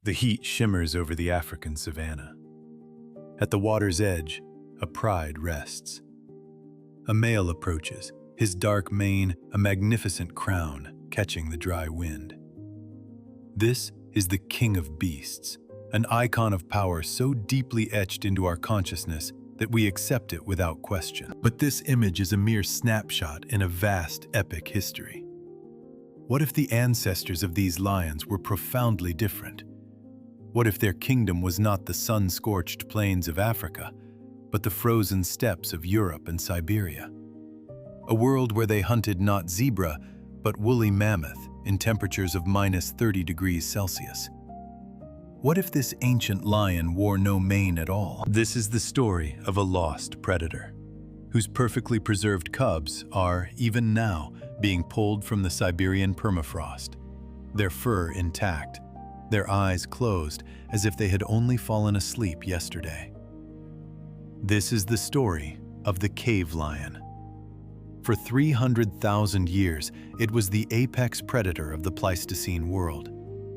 The heat shimmers over the African savanna. At the water's edge, a pride rests. A male approaches, his dark mane a magnificent crown catching the dry wind. This is the king of beasts, an icon of power so deeply etched into our consciousness that we accept it without question. But this image is a mere snapshot in a vast, epic history. What if the ancestors of these lions were profoundly different? What if their kingdom was not the sun-scorched plains of Africa, but the frozen steppes of Europe and Siberia? A world where they hunted not zebra, but woolly mammoth in temperatures of -30 degrees Celsius. What if this ancient lion wore no mane at all? This is the story of a lost predator, whose perfectly preserved cubs are, even now, being pulled from the Siberian permafrost, their fur intact, their eyes closed as if they had only fallen asleep yesterday. This is the story of the cave lion. For 300,000 years, it was the apex predator of the Pleistocene world,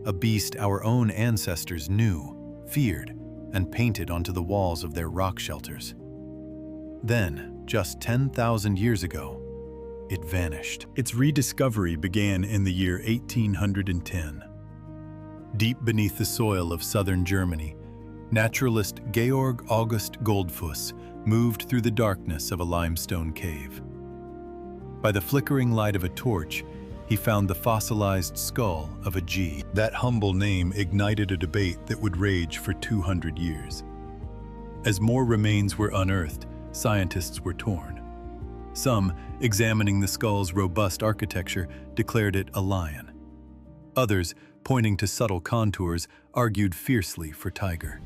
a beast our own ancestors knew, feared, and painted onto the walls of their rock shelters. Then, just 10,000 years ago, it vanished. Its rediscovery began in the year 1810. Deep beneath the soil of southern Germany, naturalist Georg August Goldfuss moved through the darkness of a limestone cave. By the flickering light of a torch, he found the fossilized skull of a G. That humble name ignited a debate that would rage for 200 years. As more remains were unearthed, scientists were torn. Some, examining the skull's robust architecture, declared it a lion. Others, pointing to subtle contours, argued fiercely for tiger.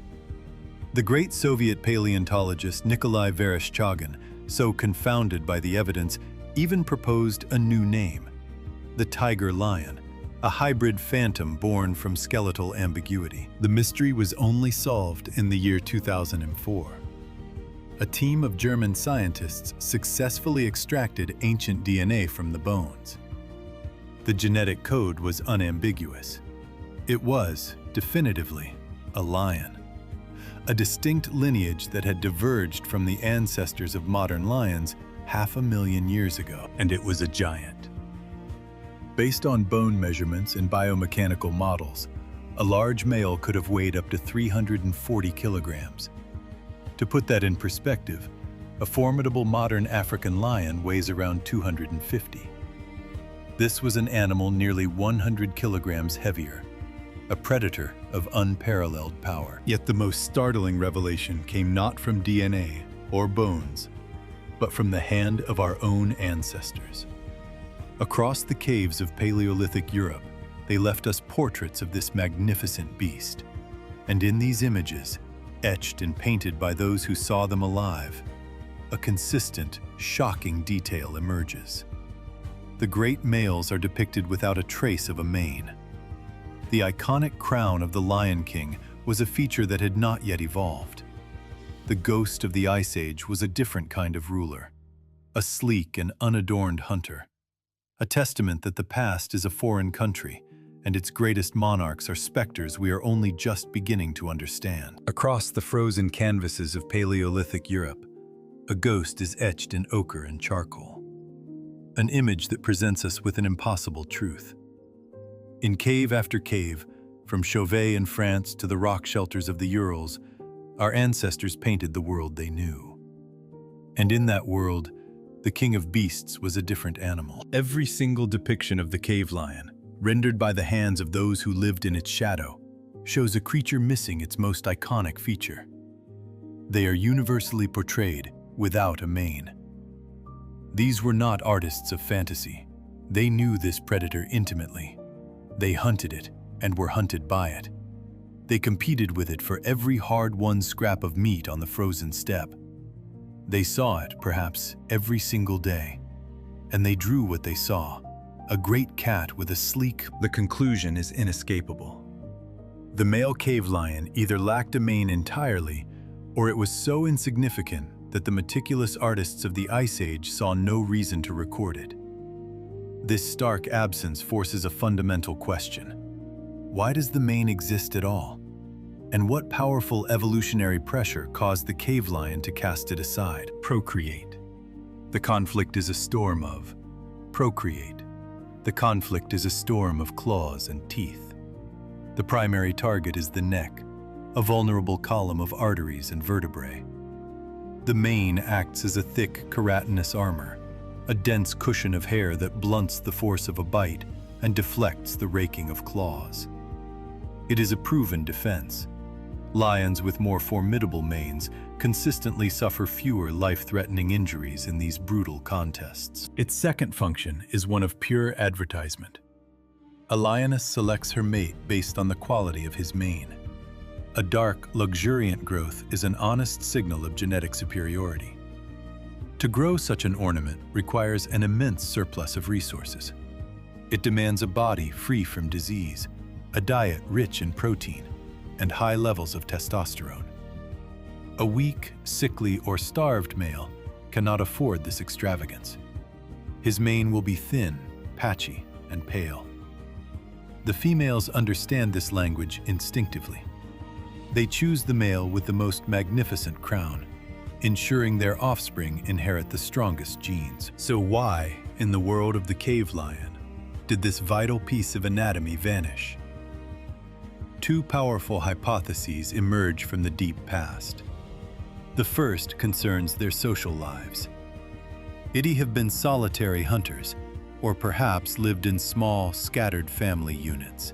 The great Soviet paleontologist Nikolai Vereshchagin, so confounded by the evidence, even proposed a new name: the tiger lion, a hybrid phantom born from skeletal ambiguity. The mystery was only solved in the year 2004. A team of German scientists successfully extracted ancient DNA from the bones. The genetic code was unambiguous. It was, definitively, a lion. A distinct lineage that had diverged from the ancestors of modern lions 500,000 years ago, and it was a giant. Based on bone measurements and biomechanical models, a large male could have weighed up to 340 kilograms. To put that in perspective, a formidable modern African lion weighs around 250. This was an animal nearly 100 kilograms heavier, a predator of unparalleled power. Yet the most startling revelation came not from DNA or bones, but from the hand of our own ancestors. Across the caves of Paleolithic Europe, they left us portraits of this magnificent beast. And in these images, etched and painted by those who saw them alive, a consistent, shocking detail emerges. The great males are depicted without a trace of a mane. The iconic crown of the Lion King was a feature that had not yet evolved. The ghost of the Ice Age was a different kind of ruler, a sleek and unadorned hunter, a testament that the past is a foreign country, and its greatest monarchs are specters we are only just beginning to understand. Across the frozen canvases of Paleolithic Europe, a ghost is etched in ochre and charcoal, an image that presents us with an impossible truth. In cave after cave, from Chauvet in France to the rock shelters of the Urals, our ancestors painted the world they knew. And in that world, the king of beasts was a different animal. Every single depiction of the cave lion, rendered by the hands of those who lived in its shadow, shows a creature missing its most iconic feature. They are universally portrayed without a mane. These were not artists of fantasy. They knew this predator intimately. They hunted it and were hunted by it. They competed with it for every hard-won scrap of meat on the frozen steppe. They saw it, perhaps, every single day. And they drew what they saw, a great cat with a sleek... The conclusion is inescapable. The male cave lion either lacked a mane entirely, or it was so insignificant that the meticulous artists of the Ice Age saw no reason to record it. This stark absence forces a fundamental question. Why does the mane exist at all? And what powerful evolutionary pressure caused the cave lion to cast it aside? Procreate. The conflict is a storm of procreate. The conflict is a storm of claws and teeth. The primary target is the neck, a vulnerable column of arteries and vertebrae. The mane acts as a thick, keratinous armor, a dense cushion of hair that blunts the force of a bite and deflects the raking of claws. It is a proven defense. Lions with more formidable manes consistently suffer fewer life-threatening injuries in these brutal contests. Its second function is one of pure advertisement. A lioness selects her mate based on the quality of his mane. A dark, luxuriant growth is an honest signal of genetic superiority. To grow such an ornament requires an immense surplus of resources. It demands a body free from disease, a diet rich in protein, and high levels of testosterone. A weak, sickly, or starved male cannot afford this extravagance. His mane will be thin, patchy, and pale. The females understand this language instinctively. They choose the male with the most magnificent crown, ensuring their offspring inherit the strongest genes. So why, in the world of the cave lion, did this vital piece of anatomy vanish? Two powerful hypotheses emerge from the deep past. The first concerns their social lives. It'd have been solitary hunters, or perhaps lived in small, scattered family units.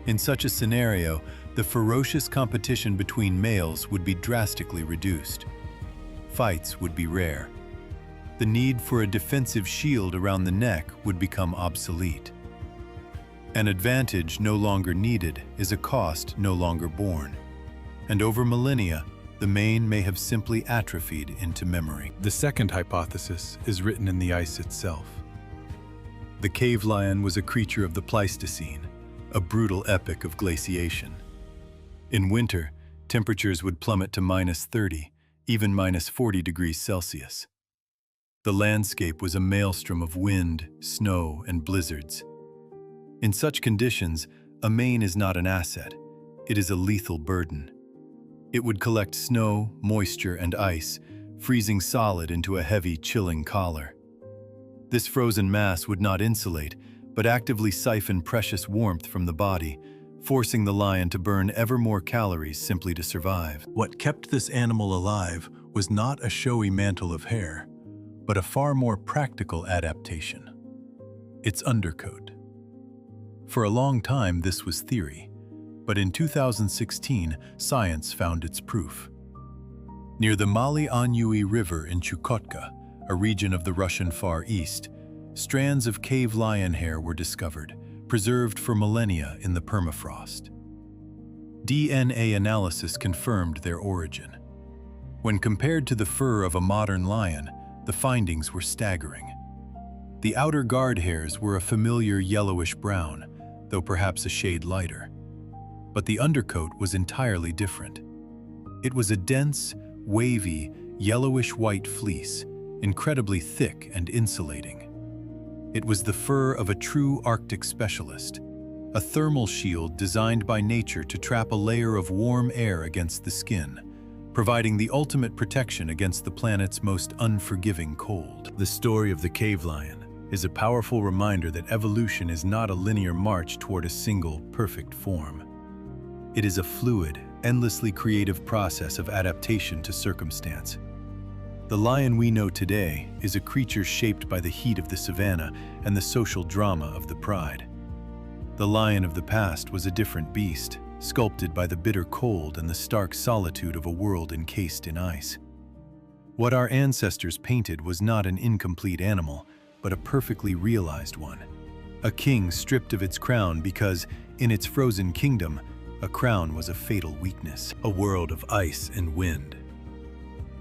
In such a scenario, the ferocious competition between males would be drastically reduced. Fights would be rare. The need for a defensive shield around the neck would become obsolete. An advantage no longer needed is a cost no longer borne. And over millennia, the mane may have simply atrophied into memory. The second hypothesis is written in the ice itself. The cave lion was a creature of the Pleistocene, a brutal epoch of glaciation. In winter, temperatures would plummet to -30, even -40 degrees Celsius. The landscape was a maelstrom of wind, snow, and blizzards. In such conditions, a mane is not an asset, it is a lethal burden. It would collect snow, moisture, and ice, freezing solid into a heavy, chilling collar. This frozen mass would not insulate, but actively siphon precious warmth from the body, forcing the lion to burn ever more calories simply to survive. What kept this animal alive was not a showy mantle of hair, but a far more practical adaptation: its undercoat. For a long time, this was theory, but in 2016, science found its proof. Near the Mali-Anhui River in Chukotka, a region of the Russian Far East, strands of cave lion hair were discovered, preserved for millennia in the permafrost. DNA analysis confirmed their origin. When compared to the fur of a modern lion, the findings were staggering. The outer guard hairs were a familiar yellowish-brown, though perhaps a shade lighter. But the undercoat was entirely different. It was a dense, wavy, yellowish-white fleece, incredibly thick and insulating. It was the fur of a true Arctic specialist, a thermal shield designed by nature to trap a layer of warm air against the skin, providing the ultimate protection against the planet's most unforgiving cold. The story of the cave lion is a powerful reminder that evolution is not a linear march toward a single, perfect form. It is a fluid, endlessly creative process of adaptation to circumstance. The lion we know today is a creature shaped by the heat of the savanna and the social drama of the pride. The lion of the past was a different beast, sculpted by the bitter cold and the stark solitude of a world encased in ice. What our ancestors painted was not an incomplete animal, but a perfectly realized one. A king stripped of its crown because, in its frozen kingdom, a crown was a fatal weakness, a world of ice and wind.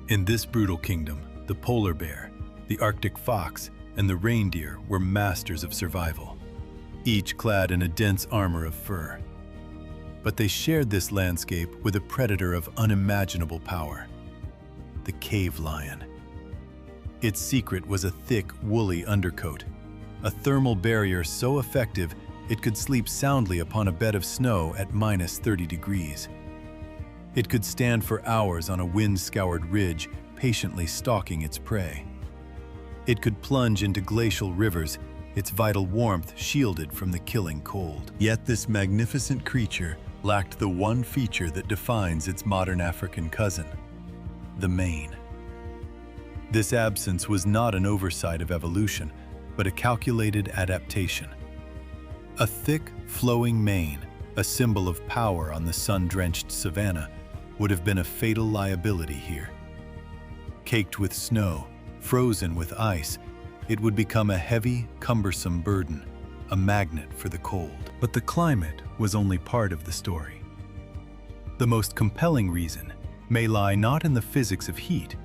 In this brutal kingdom, the polar bear, the Arctic fox, and the reindeer were masters of survival, each clad in a dense armor of fur. But they shared this landscape with a predator of unimaginable power: the cave lion. Its secret was a thick, woolly undercoat, a thermal barrier so effective it could sleep soundly upon a bed of snow at -30 degrees. It could stand for hours on a wind-scoured ridge, patiently stalking its prey. It could plunge into glacial rivers, its vital warmth shielded from the killing cold. Yet this magnificent creature lacked the one feature that defines its modern African cousin: the mane. This absence was not an oversight of evolution, but a calculated adaptation. A thick, flowing mane, a symbol of power on the sun-drenched savanna, would have been a fatal liability here. Caked with snow, frozen with ice, it would become a heavy, cumbersome burden, a magnet for the cold. But the climate was only part of the story. The most compelling reason may lie not in the physics of heat,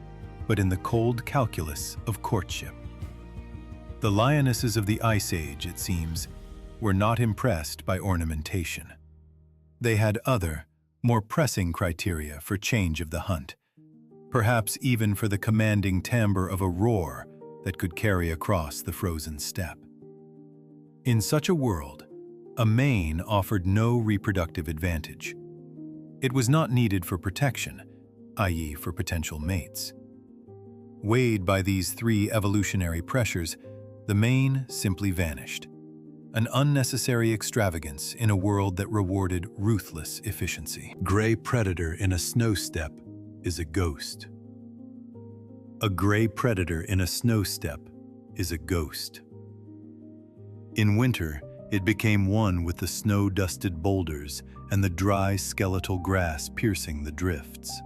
but in the cold calculus of courtship. The lionesses of the Ice Age, it seems, were not impressed by ornamentation. They had other, more pressing criteria for change of the hunt, perhaps even for the commanding timbre of a roar that could carry across the frozen steppe. In such a world, a mane offered no reproductive advantage. It was not needed for protection, i.e., for potential mates. Weighed by these three evolutionary pressures, the mane simply vanished. An unnecessary extravagance in a world that rewarded ruthless efficiency. Gray predator in a snow steppe is a ghost. A gray predator in a snow steppe is a ghost. In winter, it became one with the snow-dusted boulders and the dry skeletal grass piercing the drifts.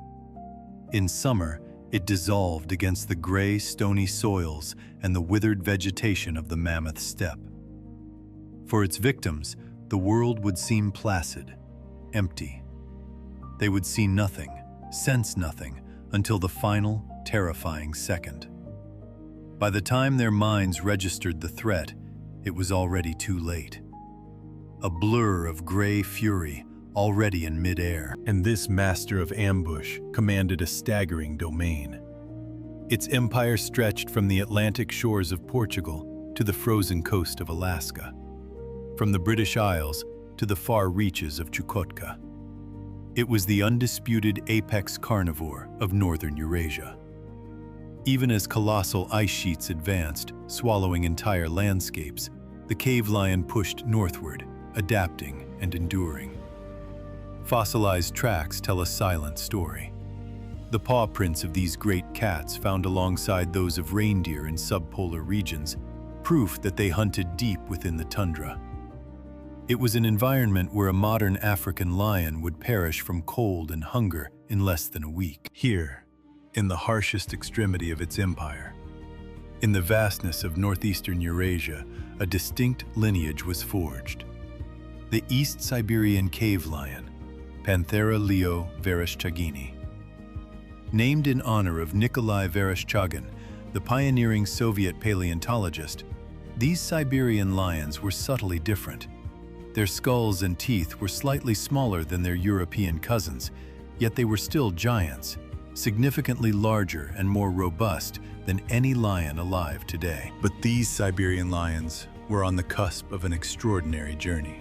In summer, it dissolved against the gray, stony soils and the withered vegetation of the mammoth steppe. For its victims, the world would seem placid, empty. They would see nothing, sense nothing, until the final, terrifying second. By the time their minds registered the threat, it was already too late. A blur of gray fury already in midair. And this master of ambush commanded a staggering domain. Its empire stretched from the Atlantic shores of Portugal to the frozen coast of Alaska, from the British Isles to the far reaches of Chukotka. It was the undisputed apex carnivore of northern Eurasia. Even as colossal ice sheets advanced, swallowing entire landscapes, the cave lion pushed northward, adapting and enduring. Fossilized tracks tell a silent story. The paw prints of these great cats found alongside those of reindeer in subpolar regions, proof that they hunted deep within the tundra. It was an environment where a modern African lion would perish from cold and hunger in less than a week. Here, in the harshest extremity of its empire, in the vastness of northeastern Eurasia, a distinct lineage was forged. The East Siberian cave lion, Panthera leo vereshchagini. Named in honor of Nikolai Vereshchagin, the pioneering Soviet paleontologist, these Siberian lions were subtly different. Their skulls and teeth were slightly smaller than their European cousins, yet they were still giants, significantly larger and more robust than any lion alive today. But these Siberian lions were on the cusp of an extraordinary journey.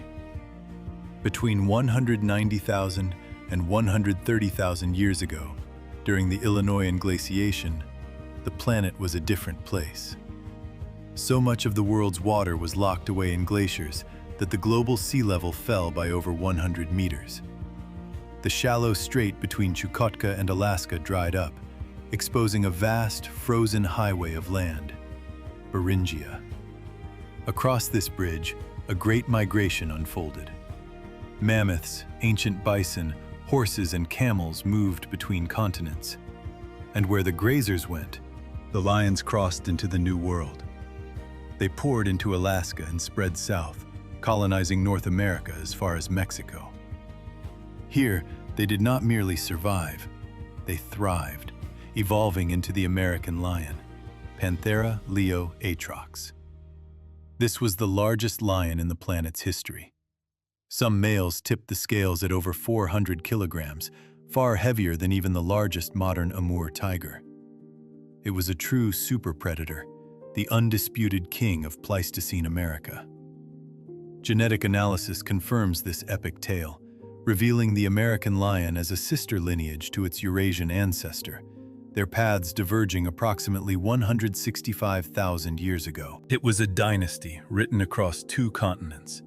Between 190,000 and 130,000 years ago, during the Illinoisan glaciation, the planet was a different place. So much of the world's water was locked away in glaciers that the global sea level fell by over 100 meters. The shallow strait between Chukotka and Alaska dried up, exposing a vast, frozen highway of land, Beringia. Across this bridge, a great migration unfolded. Mammoths, ancient bison, horses, and camels moved between continents. And where the grazers went, the lions crossed into the New World. They poured into Alaska and spread south, colonizing North America as far as Mexico. Here, they did not merely survive, they thrived, evolving into the American lion, Panthera leo atrox. This was the largest lion in the planet's history. Some males tipped the scales at over 400 kilograms, far heavier than even the largest modern Amur tiger. It was a true super predator, the undisputed king of Pleistocene America. Genetic analysis confirms this epic tale, revealing the American lion as a sister lineage to its Eurasian ancestor, their paths diverging approximately 165,000 years ago. It was a dynasty written across 2 continents,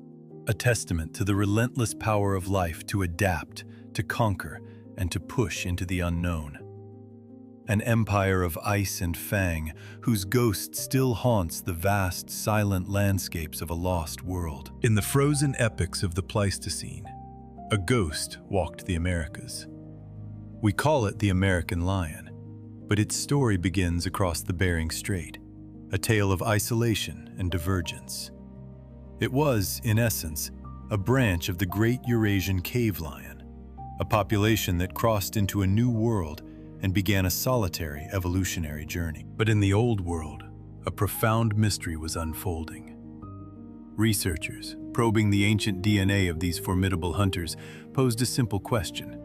a testament to the relentless power of life to adapt, to conquer, and to push into the unknown. An empire of ice and fang, whose ghost still haunts the vast, silent landscapes of a lost world. In the frozen epochs of the Pleistocene, a ghost walked the Americas. We call it the American lion, but its story begins across the Bering Strait, a tale of isolation and divergence. It was, in essence, a branch of the great Eurasian cave lion, a population that crossed into a new world and began a solitary evolutionary journey. But in the old world, a profound mystery was unfolding. Researchers, probing the ancient DNA of these formidable hunters, posed a simple question.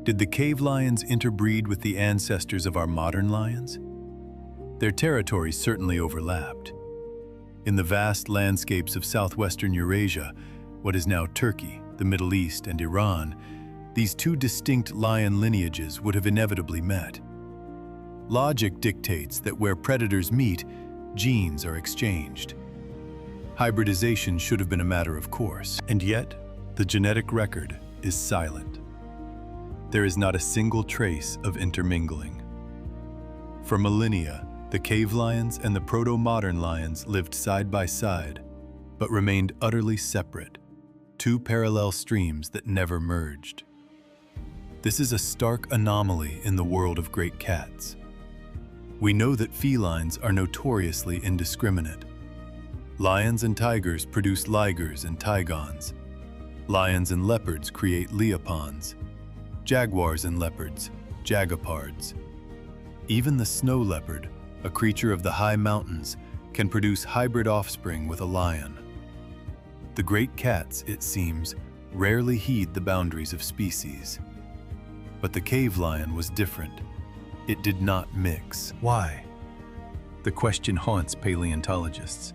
Did the cave lions interbreed with the ancestors of our modern lions? Their territories certainly overlapped. In the vast landscapes of southwestern Eurasia, what is now Turkey, the Middle East, and Iran, these 2 distinct lion lineages would have inevitably met. Logic dictates that where predators meet, genes are exchanged. Hybridization should have been a matter of course, and yet the genetic record is silent. There is not a single trace of intermingling. For millennia, the cave lions and the proto-modern lions lived side by side, but remained utterly separate, 2 parallel streams that never merged. This is a stark anomaly in the world of great cats. We know that felines are notoriously indiscriminate. Lions and tigers produce ligers and tigons. Lions and leopards create leopards. Jaguars and leopards, jaguapards. Even the snow leopard, a creature of the high mountains, can produce hybrid offspring with a lion. The great cats, it seems, rarely heed the boundaries of species. But the cave lion was different. It did not mix. Why? The question haunts paleontologists.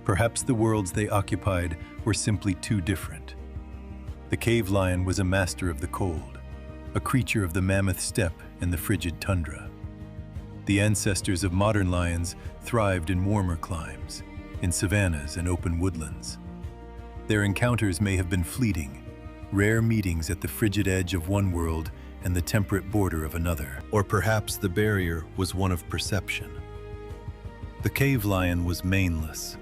Perhaps the worlds they occupied were simply too different. The cave lion was a master of the cold, a creature of the mammoth steppe and the frigid tundra. The ancestors of modern lions thrived in warmer climes, in savannas and open woodlands. Their encounters may have been fleeting, rare meetings at the frigid edge of one world and the temperate border of another. Or perhaps the barrier was one of perception. The cave lion was maneless.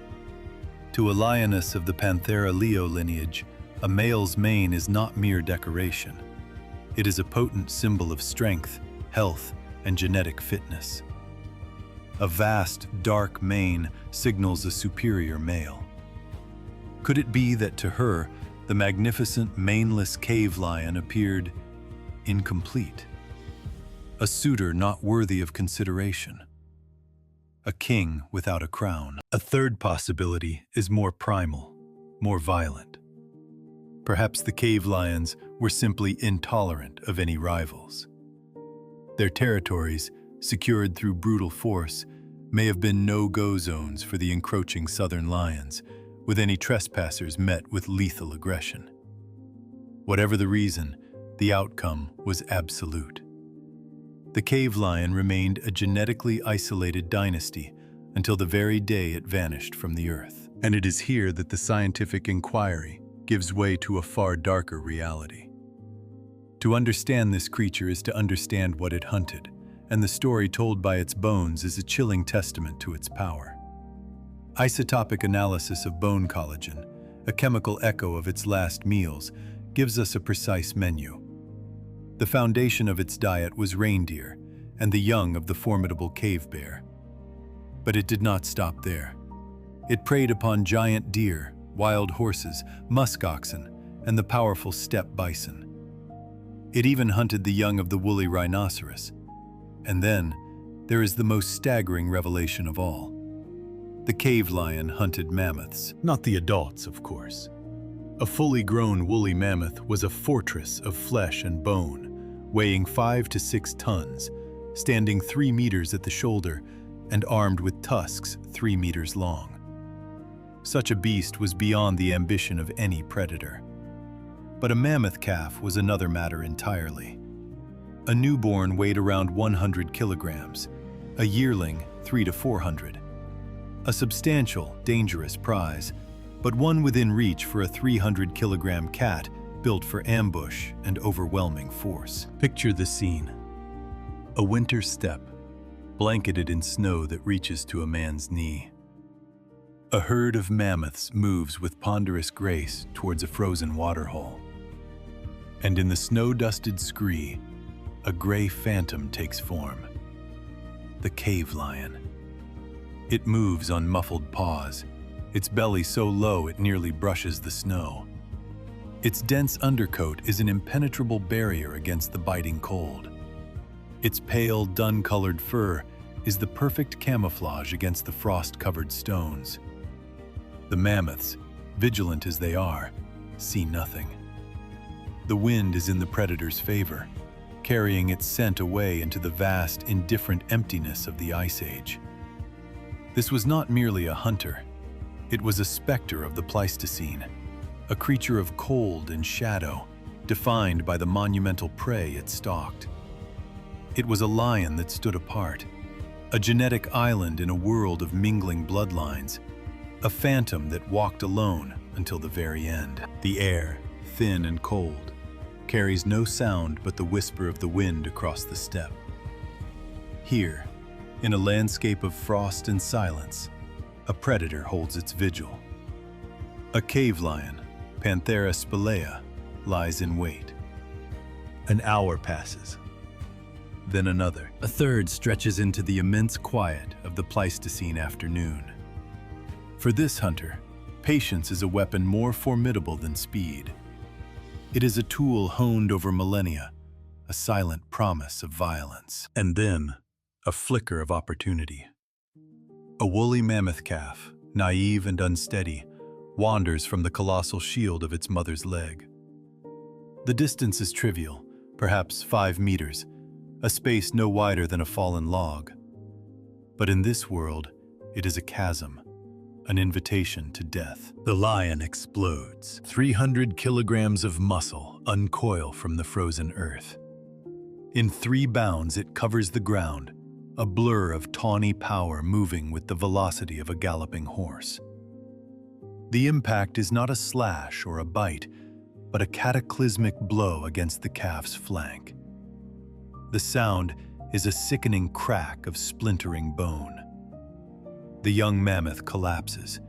To a lioness of the Panthera leo lineage, a male's mane is not mere decoration. It is a potent symbol of strength, health, and genetic fitness. A vast, dark mane signals a superior male. Could it be that to her, the magnificent maneless cave lion appeared incomplete? A suitor not worthy of consideration. A king without a crown. A third possibility is more primal, more violent. Perhaps the cave lions were simply intolerant of any rivals. Their territories, secured through brutal force, may have been no-go zones for the encroaching southern lions, with any trespassers met with lethal aggression. Whatever the reason, the outcome was absolute. The cave lion remained a genetically isolated dynasty until the very day it vanished from the earth. And it is here that the scientific inquiry gives way to a far darker reality. To understand this creature is to understand what it hunted, and the story told by its bones is a chilling testament to its power. Isotopic analysis of bone collagen, a chemical echo of its last meals, gives us a precise menu. The foundation of its diet was reindeer and the young of the formidable cave bear. But it did not stop there. It preyed upon giant deer, wild horses, musk oxen, and the powerful steppe bison. It even hunted the young of the woolly rhinoceros. And then, there is the most staggering revelation of all. The cave lion hunted mammoths. Not the adults, of course. A fully grown woolly mammoth was a fortress of flesh and bone, weighing 5 to 6 tons, standing 3 meters at the shoulder, and armed with tusks 3 meters long. Such a beast was beyond the ambition of any predator. But a mammoth calf was another matter entirely. A newborn weighed around 100 kilograms, a yearling 300 to 400. A substantial, dangerous prize, but one within reach for a 300-kilogram cat built for ambush and overwhelming force. Picture the scene. A winter steppe, blanketed in snow that reaches to a man's knee. A herd of mammoths moves with ponderous grace towards a frozen waterhole. And in the snow-dusted scree, a gray phantom takes form. The cave lion. It moves on muffled paws, its belly so low it nearly brushes the snow. Its dense undercoat is an impenetrable barrier against the biting cold. Its pale, dun-colored fur is the perfect camouflage against the frost-covered stones. The mammoths, vigilant as they are, see nothing. The wind is in the predator's favor, carrying its scent away into the vast, indifferent emptiness of the Ice Age. This was not merely a hunter. It was a specter of the Pleistocene, a creature of cold and shadow, defined by the monumental prey it stalked. It was a lion that stood apart, a genetic island in a world of mingling bloodlines, a phantom that walked alone until the very end. The air, thin and cold, carries no sound but the whisper of the wind across the steppe. Here, in a landscape of frost and silence, a predator holds its vigil. A cave lion, Panthera spelaea, lies in wait. An hour passes, then another. A third stretches into the immense quiet of the Pleistocene afternoon. For this hunter, patience is a weapon more formidable than speed. It is a tool honed over millennia, a silent promise of violence. And then, a flicker of opportunity. A woolly mammoth calf, naive and unsteady, wanders from the colossal shield of its mother's leg. The distance is trivial, perhaps 5 meters, a space no wider than a fallen log. But in this world, it is a chasm, an invitation to death. The lion explodes. 300 kilograms of muscle uncoil from the frozen earth. In 3 bounds, it covers the ground, a blur of tawny power moving with the velocity of a galloping horse. The impact is not a slash or a bite, but a cataclysmic blow against the calf's flank. The sound is a sickening crack of splintering bone. The young mammoth collapses,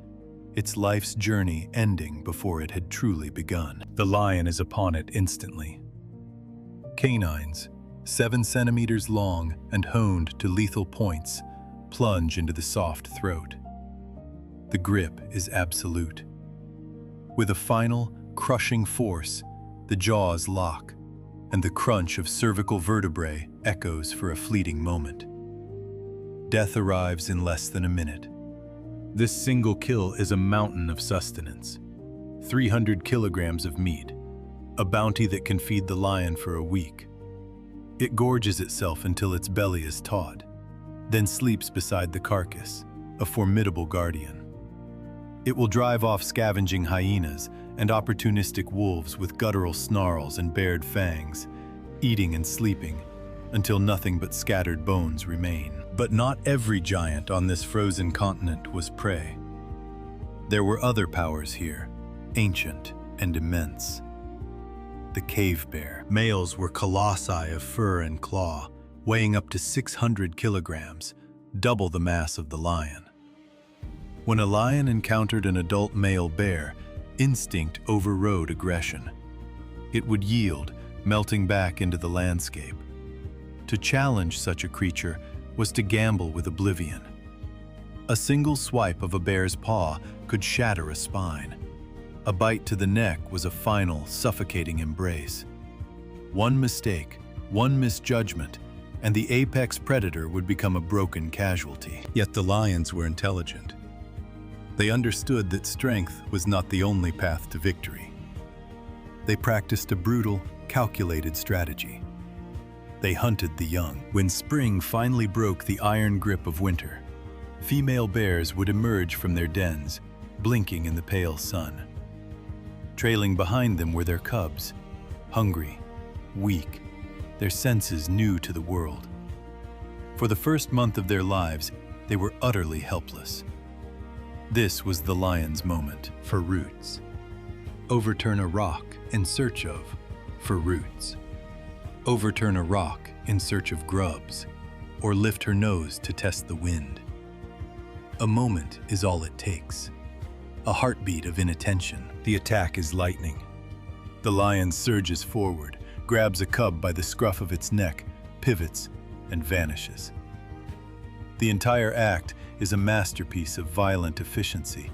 its life's journey ending before it had truly begun. The lion is upon it instantly. Canines, 7 centimeters long and honed to lethal points, plunge into the soft throat. The grip is absolute. With a final, crushing force, the jaws lock, and the crunch of cervical vertebrae echoes for a fleeting moment. Death arrives in less than a minute. This single kill is a mountain of sustenance. 300 kilograms of meat, a bounty that can feed the lion for a week. It gorges itself until its belly is taut, then sleeps beside the carcass, a formidable guardian. It will drive off scavenging hyenas and opportunistic wolves with guttural snarls and bared fangs, eating and sleeping until nothing but scattered bones remain. But not every giant on this frozen continent was prey. There were other powers here, ancient and immense. The cave bear. Males were colossi of fur and claw, weighing up to 600 kilograms, double the mass of the lion. When a lion encountered an adult male bear, instinct overrode aggression. It would yield, melting back into the landscape. To challenge such a creature was to gamble with oblivion. A single swipe of a bear's paw could shatter a spine. A bite to the neck was a final, suffocating embrace. One mistake, one misjudgment, and the apex predator would become a broken casualty. Yet the lions were intelligent. They understood that strength was not the only path to victory. They practiced a brutal, calculated strategy. They hunted the young. When spring finally broke the iron grip of winter, female bears would emerge from their dens, blinking in the pale sun. Trailing behind them were their cubs, hungry, weak, their senses new to the world. For the first month of their lives, they were utterly helpless. This was the lion's moment for roots. Overturn a rock in search of for roots. Overturn a rock in search of grubs, or lift her nose to test the wind. A moment is all it takes. A heartbeat of inattention. The attack is lightning. The lion surges forward, grabs a cub by the scruff of its neck, pivots, and vanishes. The entire act is a masterpiece of violent efficiency,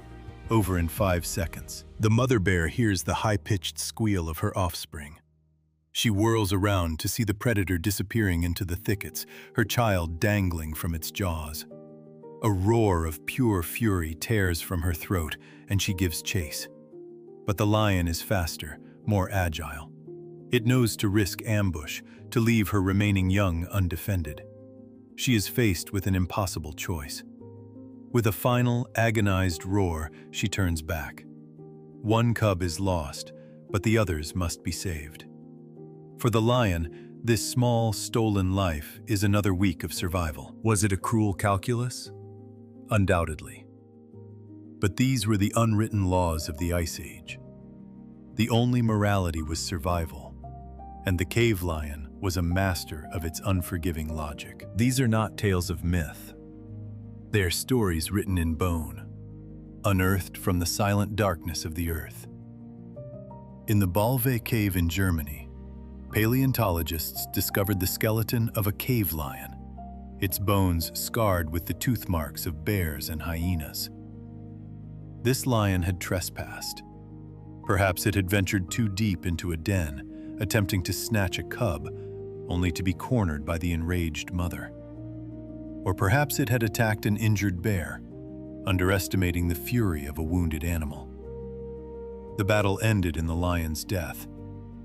over in 5 seconds. The mother bear hears the high-pitched squeal of her offspring. She whirls around to see the predator disappearing into the thickets, her child dangling from its jaws. A roar of pure fury tears from her throat, and she gives chase. But the lion is faster, more agile. It knows to risk ambush, to leave her remaining young undefended. She is faced with an impossible choice. With a final, agonized roar, she turns back. One cub is lost, but the others must be saved. For the lion, this small, stolen life is another week of survival. Was it a cruel calculus? Undoubtedly. But these were the unwritten laws of the Ice Age. The only morality was survival, and the cave lion was a master of its unforgiving logic. These are not tales of myth. They are stories written in bone, unearthed from the silent darkness of the earth. In the Baalweg cave in Germany, paleontologists discovered the skeleton of a cave lion, its bones scarred with the tooth marks of bears and hyenas. This lion had trespassed. Perhaps it had ventured too deep into a den, attempting to snatch a cub, only to be cornered by the enraged mother. Or perhaps it had attacked an injured bear, underestimating the fury of a wounded animal. The battle ended in the lion's death,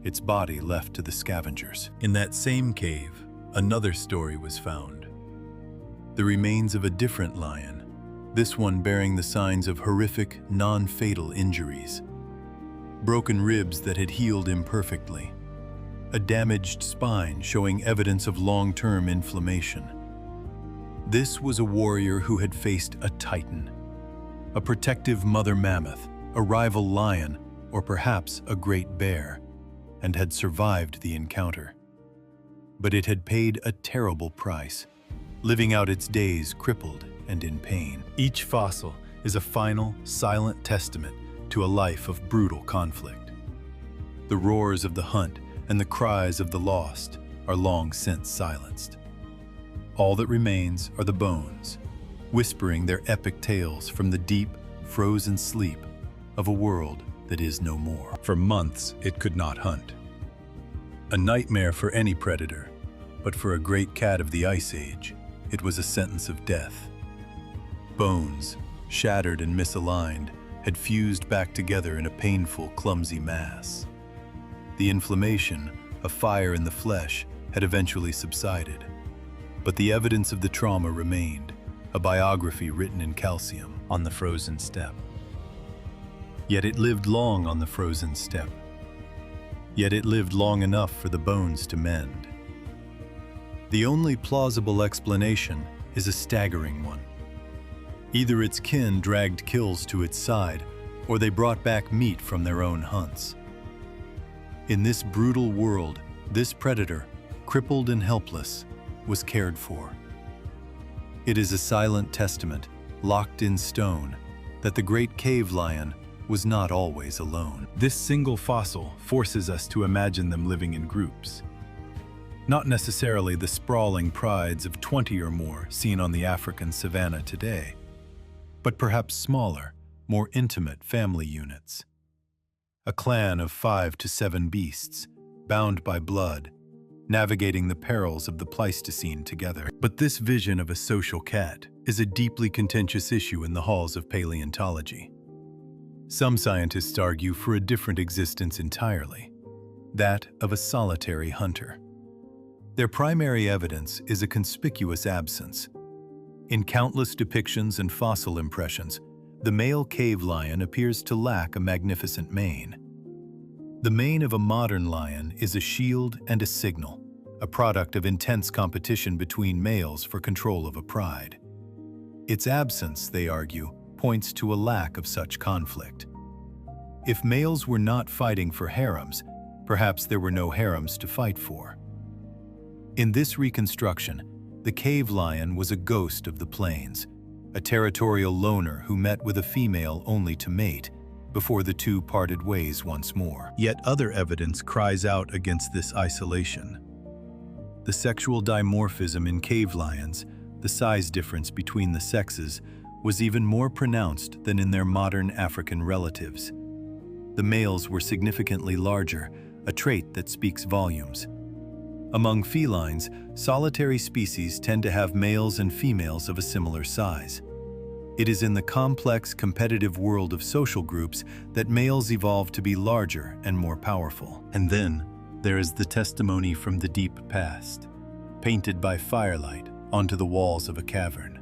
its body left to the scavengers. In that same cave, another story was found. The remains of a different lion, this one bearing the signs of horrific, non-fatal injuries. Broken ribs that had healed imperfectly. A damaged spine showing evidence of long-term inflammation. This was a warrior who had faced a titan, a protective mother mammoth, a rival lion, or perhaps a great bear, and had survived the encounter. But it had paid a terrible price, living out its days crippled and in pain. Each fossil is a final, silent testament to a life of brutal conflict. The roars of the hunt and the cries of the lost are long since silenced. All that remains are the bones, whispering their epic tales from the deep, frozen sleep of a world that is no more. For months, it could not hunt. A nightmare for any predator, but for a great cat of the Ice Age, it was a sentence of death. Bones, shattered and misaligned, had fused back together in a painful, clumsy mass. The inflammation, a fire in the flesh, had eventually subsided. But the evidence of the trauma remained, a biography written in calcium on the frozen steppe. Yet it lived long on the frozen steppe. Yet it lived long enough for the bones to mend. The only plausible explanation is a staggering one. Either its kin dragged kills to its side, or they brought back meat from their own hunts. In this brutal world, this predator, crippled and helpless, was cared for. It is a silent testament, locked in stone, that the great cave lion was not always alone. This single fossil forces us to imagine them living in groups. Not necessarily the sprawling prides of 20 or more seen on the African savanna today, but perhaps smaller, more intimate family units. A clan of 5 to 7 beasts, bound by blood, navigating the perils of the Pleistocene together. But this vision of a social cat is a deeply contentious issue in the halls of paleontology. Some scientists argue for a different existence entirely, that of a solitary hunter. Their primary evidence is a conspicuous absence. In countless depictions and fossil impressions, The male cave lion appears to lack a magnificent mane. The mane of a modern lion is a shield and a signal, a product of intense competition between males for control of a pride. Its absence, they argue, points to a lack of such conflict. If males were not fighting for harems, perhaps there were no harems to fight for. In this reconstruction, the cave lion was a ghost of the plains, a territorial loner who met with a female only to mate, before the two parted ways once more. Yet other evidence cries out against this isolation. The sexual dimorphism in cave lions, the size difference between the sexes, was even more pronounced than in their modern African relatives. The males were significantly larger, a trait that speaks volumes. Among felines, solitary species tend to have males and females of a similar size. It is in the complex, competitive world of social groups that males evolve to be larger and more powerful. And then, there is the testimony from the deep past, painted by firelight onto the walls of a cavern.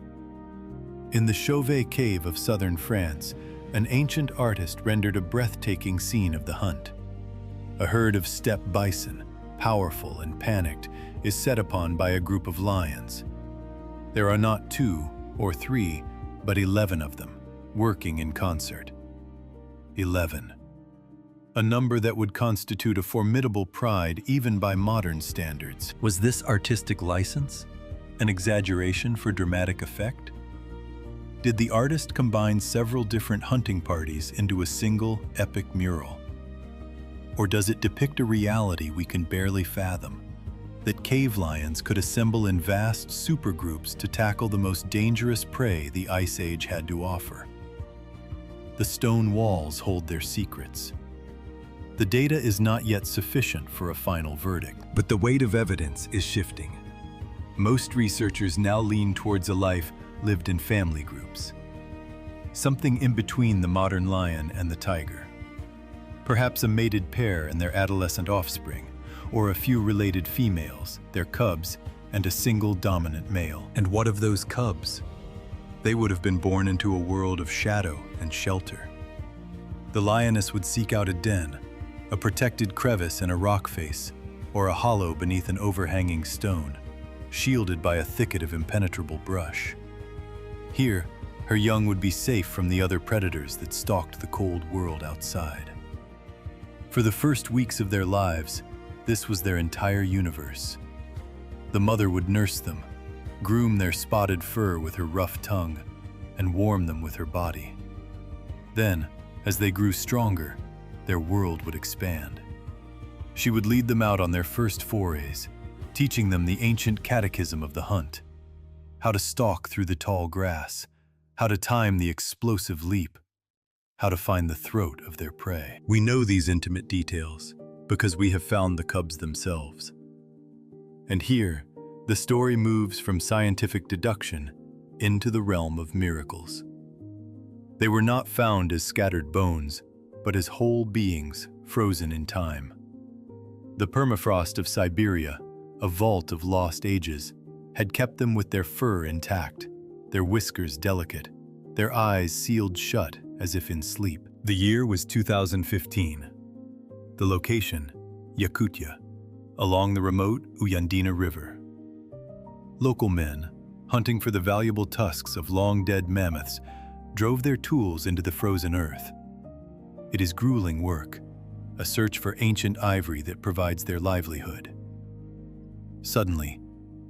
In the Chauvet cave of southern France, an ancient artist rendered a breathtaking scene of the hunt. A herd of steppe bison, powerful and panicked, is set upon by a group of lions. There are not 2 or 3, but 11 of them, working in concert. 11. A number that would constitute a formidable pride even by modern standards. Was this artistic license? An exaggeration for dramatic effect? Did the artist combine several different hunting parties into a single epic mural? Or does it depict a reality we can barely fathom? That cave lions could assemble in vast supergroups to tackle the most dangerous prey the Ice Age had to offer. The stone walls hold their secrets. The data is not yet sufficient for a final verdict, but the weight of evidence is shifting. Most researchers now lean towards a life lived in family groups. Something in between the modern lion and the tiger. Perhaps a mated pair and their adolescent offspring, or a few related females, their cubs, and a single dominant male. And what of those cubs? They would have been born into a world of shadow and shelter. The lioness would seek out a den, a protected crevice in a rock face, or a hollow beneath an overhanging stone, shielded by a thicket of impenetrable brush. Here, her young would be safe from the other predators that stalked the cold world outside. For the first weeks of their lives, this was their entire universe. The mother would nurse them, groom their spotted fur with her rough tongue, and warm them with her body. Then, as they grew stronger, their world would expand. She would lead them out on their first forays, teaching them the ancient catechism of the hunt, how to stalk through the tall grass, how to time the explosive leap, how to find the throat of their prey. We know these intimate details because we have found the cubs themselves. And here, the story moves from scientific deduction into the realm of miracles. They were not found as scattered bones, but as whole beings frozen in time. The permafrost of Siberia, a vault of lost ages, had kept them with their fur intact, their whiskers delicate, their eyes sealed shut as if in sleep. The year was 2015. The location, Yakutia, along the remote Uyandina River. Local men, hunting for the valuable tusks of long-dead mammoths, drove their tools into the frozen earth. It is grueling work, a search for ancient ivory that provides their livelihood. Suddenly,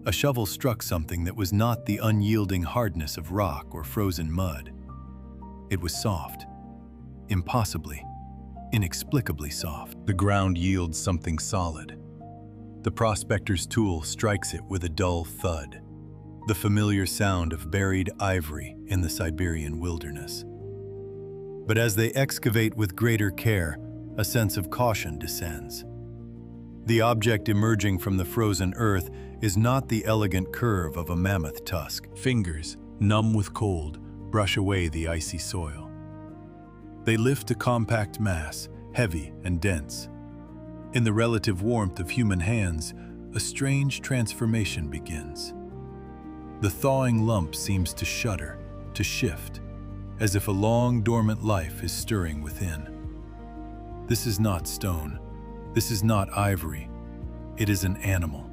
a shovel struck something that was not the unyielding hardness of rock or frozen mud. It was soft, impossibly, inexplicably soft. The ground yields something solid. The prospector's tool strikes it with a dull thud, the familiar sound of buried ivory in the Siberian wilderness. But as they excavate with greater care, a sense of caution descends. The object emerging from the frozen earth is not the elegant curve of a mammoth tusk. Fingers, numb with cold, brush away the icy soil. They lift a compact mass, heavy and dense. In the relative warmth of human hands, a strange transformation begins. The thawing lump seems to shudder, to shift, as if a long dormant life is stirring within. This is not stone. This is not ivory. It is an animal.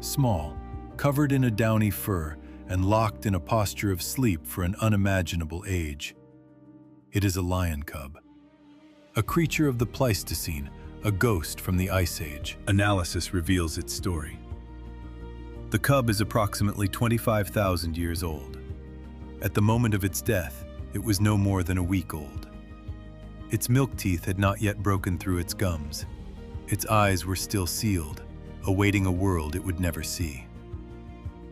Small, covered in a downy fur, and locked in a posture of sleep for an unimaginable age. It is a lion cub. A creature of the Pleistocene, a ghost from the Ice Age. Analysis reveals its story. The cub is approximately 25,000 years old. At the moment of its death, it was no more than a week old. Its milk teeth had not yet broken through its gums. Its eyes were still sealed, awaiting a world it would never see.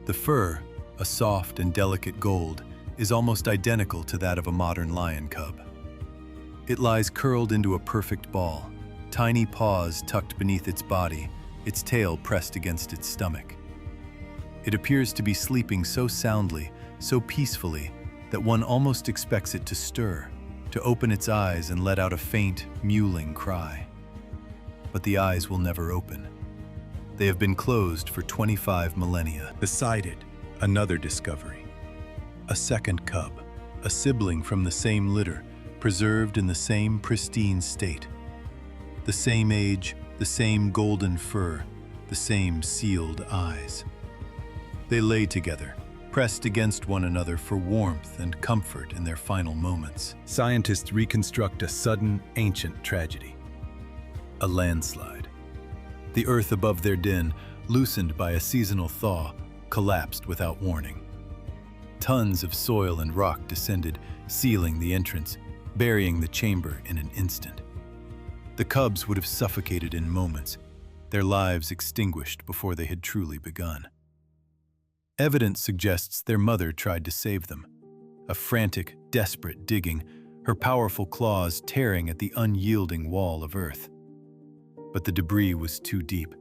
The fur, a soft and delicate gold, is almost identical to that of a modern lion cub. It lies curled into a perfect ball, tiny paws tucked beneath its body, its tail pressed against its stomach. It appears to be sleeping so soundly, so peacefully, that one almost expects it to stir, to open its eyes and let out a faint, mewling cry. But the eyes will never open. They have been closed for 25 millennia. Beside it, another discovery. A second cub, a sibling from the same litter, preserved in the same pristine state. The same age, the same golden fur, the same sealed eyes. They lay together, pressed against one another for warmth and comfort in their final moments. Scientists reconstruct a sudden, ancient tragedy. A landslide. The earth above their den, loosened by a seasonal thaw, collapsed without warning. Tons of soil and rock descended, sealing the entrance, burying the chamber in an instant. The cubs would have suffocated in moments, their lives extinguished before they had truly begun. Evidence suggests their mother tried to save them. A frantic, desperate digging, her powerful claws tearing at the unyielding wall of earth. But the debris was too deep,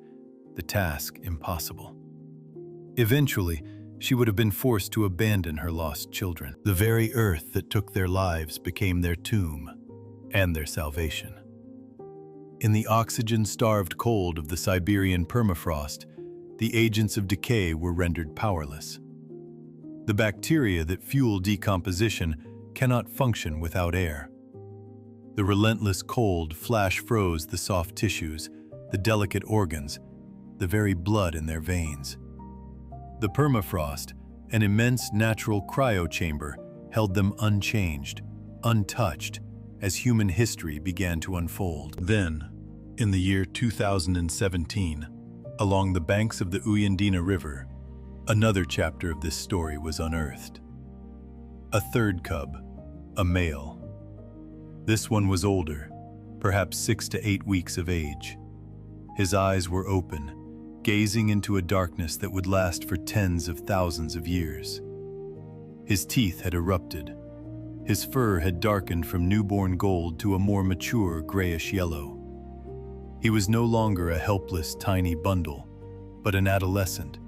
the task impossible. Eventually, she would have been forced to abandon her lost children. The very earth that took their lives became their tomb and their salvation. In the oxygen-starved cold of the Siberian permafrost, the agents of decay were rendered powerless. The bacteria that fuel decomposition cannot function without air. The relentless cold flash-froze the soft tissues, the delicate organs, the very blood in their veins. The permafrost, an immense natural cryochamber, held them unchanged, untouched, as human history began to unfold. Then, in the year 2017, along the banks of the Uyandina River, another chapter of this story was unearthed. A third cub, a male. This one was older, perhaps 6 to 8 weeks of age. His eyes were open, gazing into a darkness that would last for tens of thousands of years. His teeth had erupted. His fur had darkened from newborn gold to a more mature grayish yellow. He was no longer a helpless, tiny bundle, but an adolescent,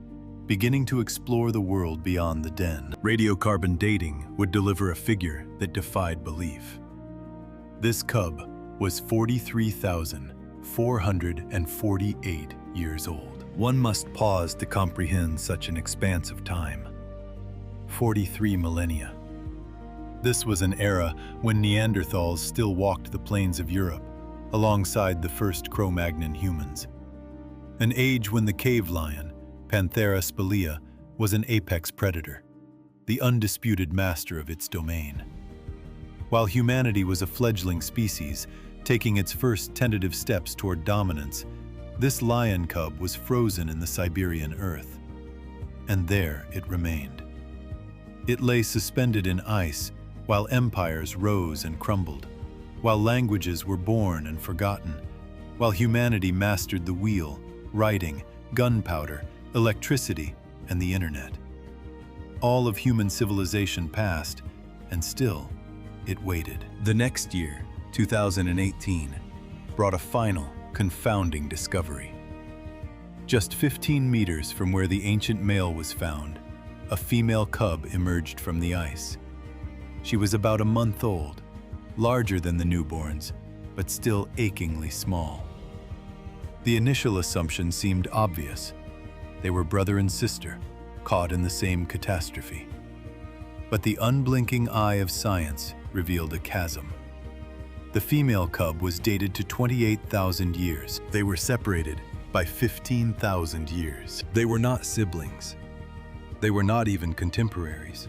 beginning to explore the world beyond the den. Radiocarbon dating would deliver a figure that defied belief. This cub was 43,448 years old. One must pause to comprehend such an expanse of time. 43 millennia. This was an era when Neanderthals still walked the plains of Europe, alongside the first Cro-Magnon humans. An age when the cave lion, Panthera spelaea, was an apex predator, the undisputed master of its domain. While humanity was a fledgling species, taking its first tentative steps toward dominance, this lion cub was frozen in the Siberian earth, and there it remained. It lay suspended in ice while empires rose and crumbled, while languages were born and forgotten, while humanity mastered the wheel, writing, gunpowder, electricity, and the internet. All of human civilization passed, and still, it waited. The next year, 2018, brought a final, confounding discovery. Just 15 meters from where the ancient male was found, a female cub emerged from the ice. She was about a month old, larger than the newborns, but still achingly small. The initial assumption seemed obvious. They were brother and sister, caught in the same catastrophe. But the unblinking eye of science revealed a chasm. The female cub was dated to 28,000 years. They were separated by 15,000 years. They were not siblings. They were not even contemporaries.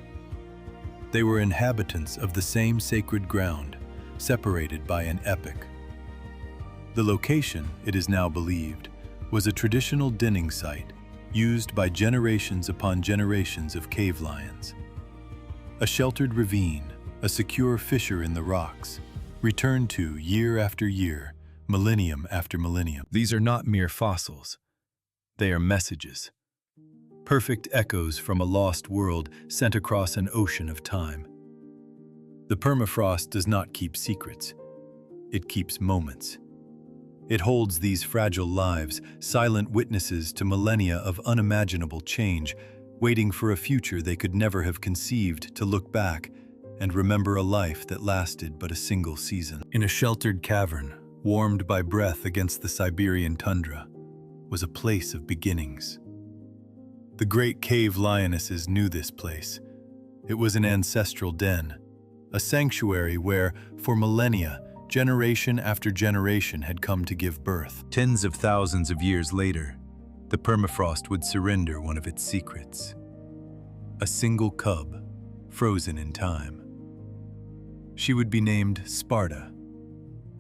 They were inhabitants of the same sacred ground, separated by an epoch. The location, it is now believed, was a traditional denning site used by generations upon generations of cave lions. A sheltered ravine, a secure fissure in the rocks, returned to year after year, millennium after millennium. These are not mere fossils. They are messages. Perfect echoes from a lost world sent across an ocean of time. The permafrost does not keep secrets. It keeps moments. It holds these fragile lives, silent witnesses to millennia of unimaginable change, waiting for a future they could never have conceived, to look back and remember a life that lasted but a single season. In a sheltered cavern, warmed by breath against the Siberian tundra, was a place of beginnings. The great cave lionesses knew this place. It was an ancestral den, a sanctuary where, for millennia, generation after generation had come to give birth. Tens of thousands of years later, the permafrost would surrender one of its secrets. A single cub, frozen in time. She would be named Sparta,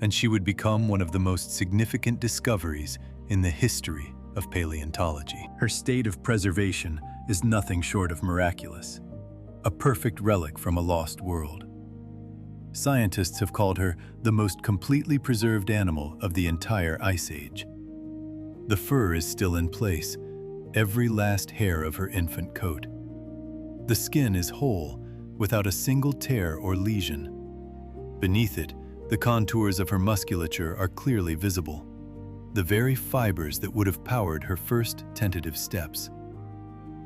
and she would become one of the most significant discoveries in the history of paleontology. Her state of preservation is nothing short of miraculous, a perfect relic from a lost world. Scientists have called her the most completely preserved animal of the entire Ice Age. The fur is still in place, every last hair of her infant coat. The skin is whole, without a single tear or lesion. Beneath it, the contours of her musculature are clearly visible, the very fibers that would have powered her first tentative steps.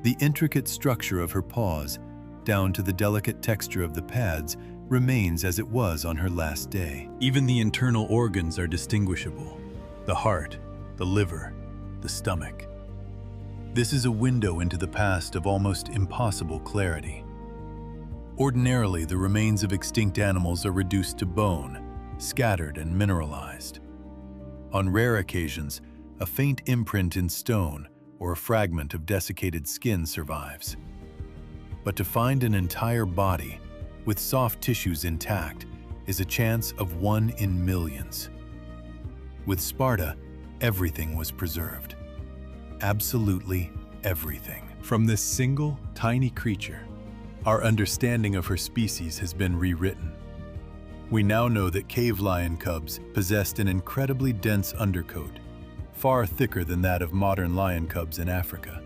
The intricate structure of her paws, down to the delicate texture of the pads, remains as it was on her last day. Even the internal organs are distinguishable: the heart, the liver, the stomach. This is a window into the past of almost impossible clarity. Ordinarily, the remains of extinct animals are reduced to bone, scattered and mineralized. On rare occasions, a faint imprint in stone or a fragment of desiccated skin survives. But to find an entire body, with soft tissues intact, is a chance of 1 in millions. With Sparta, everything was preserved. Absolutely everything. From this single, tiny creature, our understanding of her species has been rewritten. We now know that cave lion cubs possessed an incredibly dense undercoat, far thicker than that of modern lion cubs in Africa.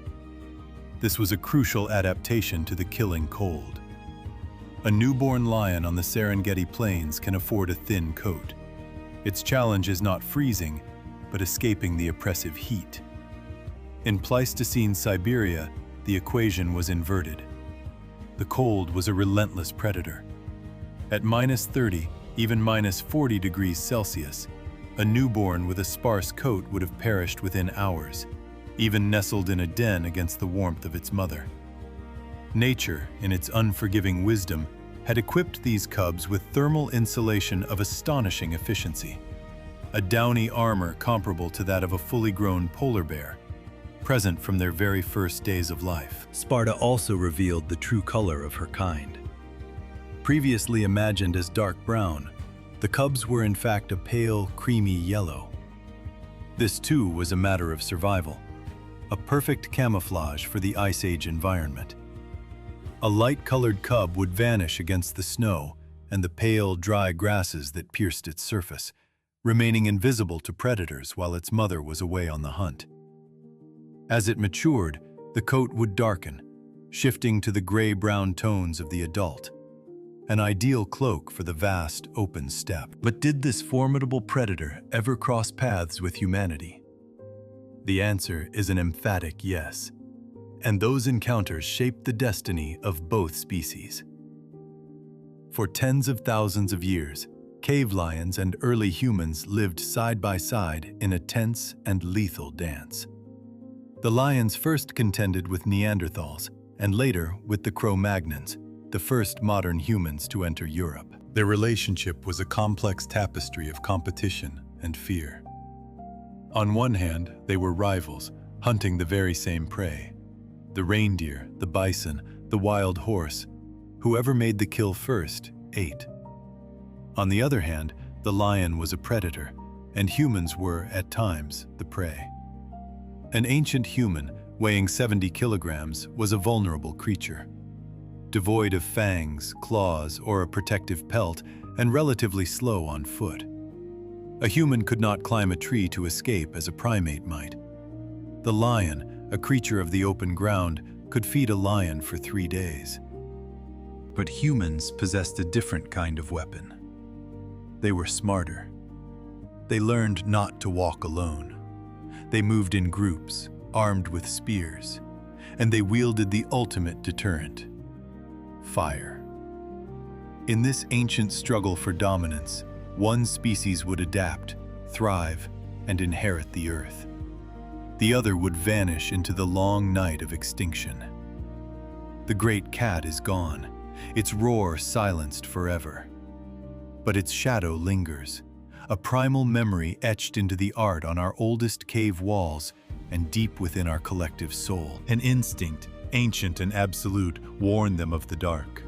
This was a crucial adaptation to the killing cold. A newborn lion on the Serengeti Plains can afford a thin coat. Its challenge is not freezing, but escaping the oppressive heat. In Pleistocene Siberia, the equation was inverted. The cold was a relentless predator. At -30, even -40 degrees Celsius, a newborn with a sparse coat would have perished within hours, even nestled in a den against the warmth of its mother. Nature, in its unforgiving wisdom, had equipped these cubs with thermal insulation of astonishing efficiency, a downy armor comparable to that of a fully grown polar bear, present from their very first days of life. Sparta also revealed the true color of her kind. Previously imagined as dark brown, the cubs were in fact a pale, creamy yellow. This too was a matter of survival, a perfect camouflage for the Ice Age environment. A light-colored cub would vanish against the snow and the pale, dry grasses that pierced its surface, remaining invisible to predators while its mother was away on the hunt. As it matured, the coat would darken, shifting to the gray-brown tones of the adult, an ideal cloak for the vast, open steppe. But did this formidable predator ever cross paths with humanity? The answer is an emphatic yes, and those encounters shaped the destiny of both species. For tens of thousands of years, cave lions and early humans lived side by side in a tense and lethal dance. The lions first contended with Neanderthals, and later with the Cro-Magnons, the first modern humans to enter Europe. Their relationship was a complex tapestry of competition and fear. On one hand, they were rivals, hunting the very same prey. The reindeer, the bison, the wild horse. Whoever made the kill first ate. On the other hand, the lion was a predator, and humans were, at times, the prey. An ancient human, weighing 70 kilograms, was a vulnerable creature. Devoid of fangs, claws, or a protective pelt, and relatively slow on foot. A human could not climb a tree to escape as a primate might. The lion, a creature of the open ground, could feed a lion for 3 days. But humans possessed a different kind of weapon. They were smarter. They learned not to walk alone. They moved in groups, armed with spears, and they wielded the ultimate deterrent: fire. In this ancient struggle for dominance, one species would adapt, thrive, and inherit the earth. The other would vanish into the long night of extinction. The great cat is gone, its roar silenced forever. But its shadow lingers, a primal memory etched into the art on our oldest cave walls and deep within our collective soul. An instinct, ancient and absolute, warned them of the dark.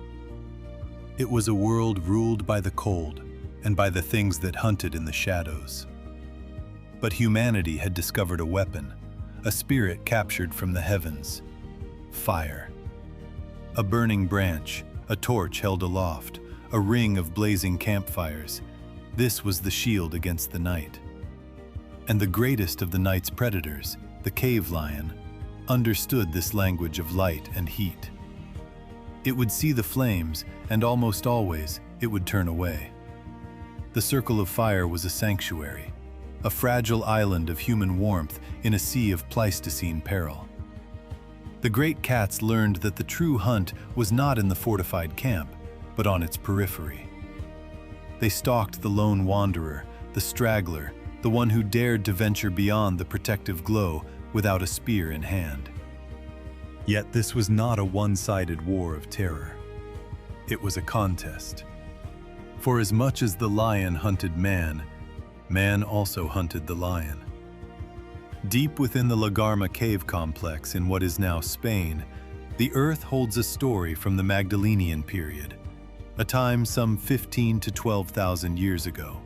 It was a world ruled by the cold and by the things that hunted in the shadows. But humanity had discovered a weapon, a spirit captured from the heavens: fire. A burning branch, a torch held aloft, a ring of blazing campfires. This was the shield against the night. And the greatest of the night's predators, the cave lion, understood this language of light and heat. It would see the flames, and almost always it would turn away. The circle of fire was a sanctuary, a fragile island of human warmth in a sea of Pleistocene peril. The great cats learned that the true hunt was not in the fortified camp, but on its periphery. They stalked the lone wanderer, the straggler, the one who dared to venture beyond the protective glow without a spear in hand. Yet this was not a one-sided war of terror. It was a contest. For as much as the lion hunted man, man also hunted the lion. Deep within the La Garma cave complex in what is now Spain, the earth holds a story from the Magdalenian period, a time some 15 to 12,000 years ago.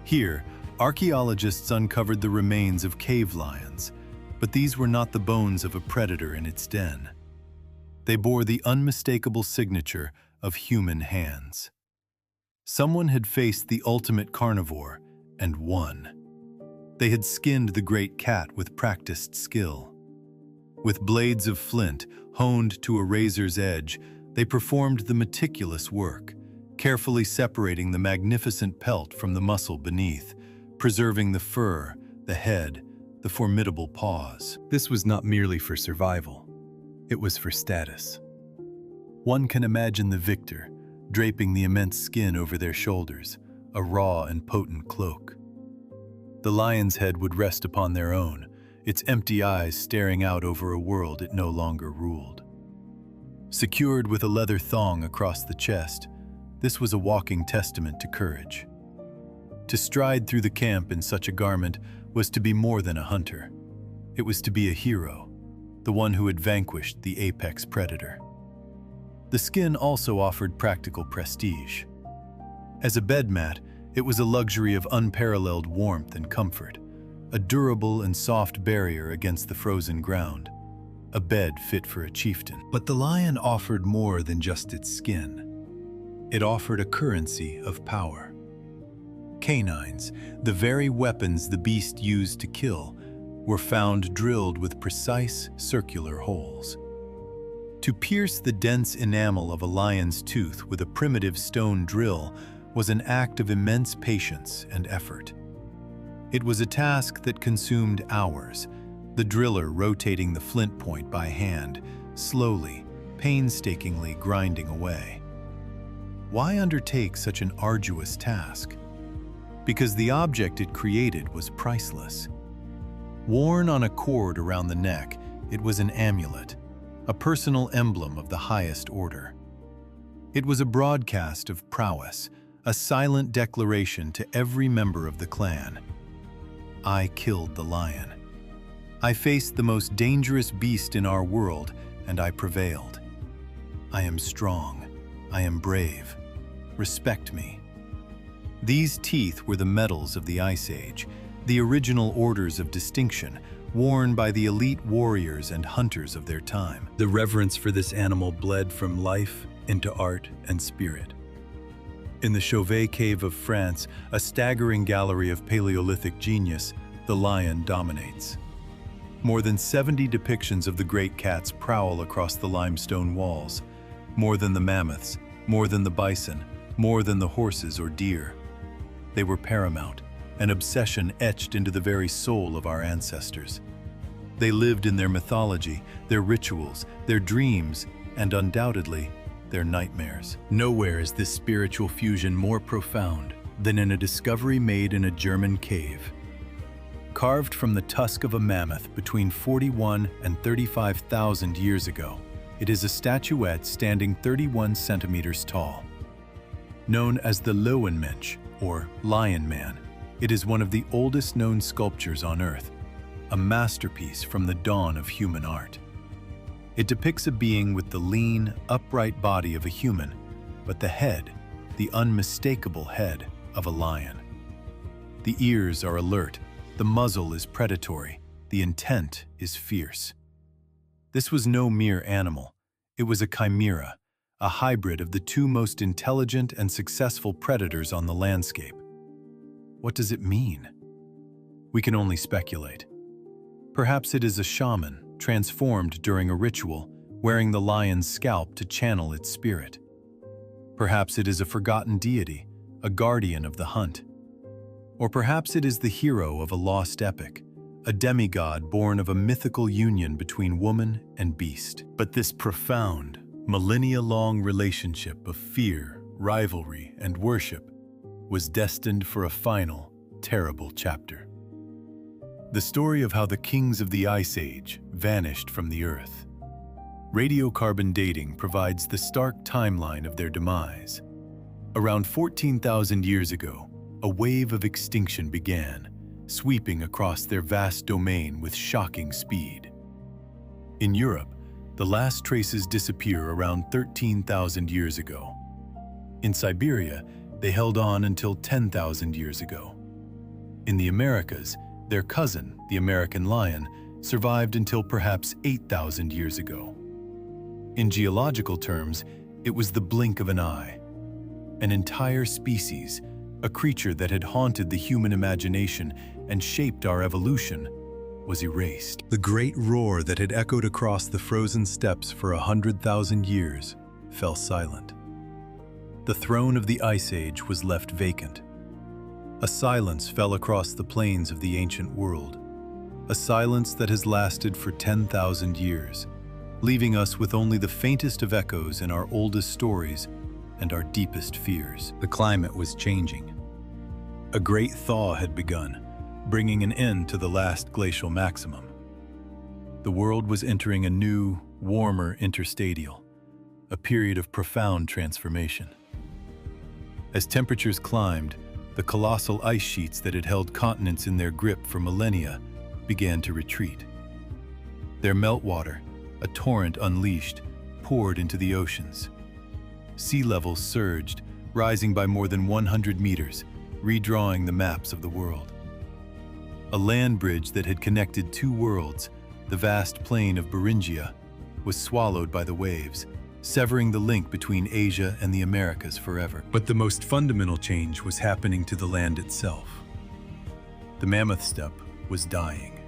Here, archaeologists uncovered the remains of cave lions, but these were not the bones of a predator in its den. They bore the unmistakable signature of human hands. Someone had faced the ultimate carnivore and won. They had skinned the great cat with practiced skill. With blades of flint honed to a razor's edge, they performed the meticulous work, carefully separating the magnificent pelt from the muscle beneath, preserving the fur, the head, the formidable paws. This was not merely for survival. It was for status. One can imagine the victor, draping the immense skin over their shoulders, a raw and potent cloak. The lion's head would rest upon their own, its empty eyes staring out over a world it no longer ruled. Secured with a leather thong across the chest, this was a walking testament to courage. To stride through the camp in such a garment was to be more than a hunter. It was to be a hero, the one who had vanquished the apex predator. The skin also offered practical prestige. As a bed mat, it was a luxury of unparalleled warmth and comfort, a durable and soft barrier against the frozen ground, a bed fit for a chieftain. But the lion offered more than just its skin. It offered a currency of power. Canines, the very weapons the beast used to kill, were found drilled with precise circular holes. To pierce the dense enamel of a lion's tooth with a primitive stone drill was an act of immense patience and effort. It was a task that consumed hours, the driller rotating the flint point by hand, slowly, painstakingly grinding away. Why undertake such an arduous task? Because the object it created was priceless. Worn on a cord around the neck, it was an amulet, a personal emblem of the highest order. It was a broadcast of prowess, a silent declaration to every member of the clan. I killed the lion. I faced the most dangerous beast in our world, and I prevailed. I am strong. I am brave. Respect me. These teeth were the medals of the Ice Age, the original orders of distinction, worn by the elite warriors and hunters of their time. The reverence for this animal bled from life into art and spirit. In the Chauvet Cave of France, a staggering gallery of Paleolithic genius, the lion dominates. More than 70 depictions of the great cats prowl across the limestone walls. More than the mammoths, more than the bison, more than the horses or deer. They were paramount, an obsession etched into the very soul of our ancestors. They lived in their mythology, their rituals, their dreams, and undoubtedly, their nightmares. Nowhere is this spiritual fusion more profound than in a discovery made in a German cave. Carved from the tusk of a mammoth between 41 and 35,000 years ago, it is a statuette standing 31 centimeters tall. Known as the Löwenmensch, or Lion Man, it is one of the oldest known sculptures on Earth, a masterpiece from the dawn of human art. It depicts a being with the lean, upright body of a human, but the head, the unmistakable head of a lion. The ears are alert, the muzzle is predatory, the intent is fierce. This was no mere animal. It was a chimera, a hybrid of the two most intelligent and successful predators on the landscape. What does it mean? We can only speculate. Perhaps it is a shaman, transformed during a ritual, wearing the lion's scalp to channel its spirit. Perhaps it is a forgotten deity, a guardian of the hunt. Or perhaps it is the hero of a lost epic, a demigod born of a mythical union between woman and beast. But this profound, millennia-long relationship of fear, rivalry, and worship was destined for a final, terrible chapter. The story of how the kings of the Ice Age vanished from the Earth. Radiocarbon dating provides the stark timeline of their demise. Around 14,000 years ago, a wave of extinction began, sweeping across their vast domain with shocking speed. In Europe, the last traces disappear around 13,000 years ago. In Siberia, they held on until 10,000 years ago. In the Americas, their cousin, the American lion, survived until perhaps 8,000 years ago. In geological terms, it was the blink of an eye. An entire species, a creature that had haunted the human imagination and shaped our evolution, was erased. The great roar that had echoed across the frozen steppes for 100,000 years fell silent. The throne of the Ice Age was left vacant. A silence fell across the plains of the ancient world, a silence that has lasted for 10,000 years, leaving us with only the faintest of echoes in our oldest stories and our deepest fears. The climate was changing. A great thaw had begun, bringing an end to the last glacial maximum. The world was entering a new, warmer interstadial, a period of profound transformation. As temperatures climbed, the colossal ice sheets that had held continents in their grip for millennia began to retreat. Their meltwater, a torrent unleashed, poured into the oceans. Sea levels surged, rising by more than 100 meters, redrawing the maps of the world. A land bridge that had connected two worlds, the vast plain of Beringia, was swallowed by the waves, severing the link between Asia and the Americas forever. But the most fundamental change was happening to the land itself. The mammoth steppe was dying.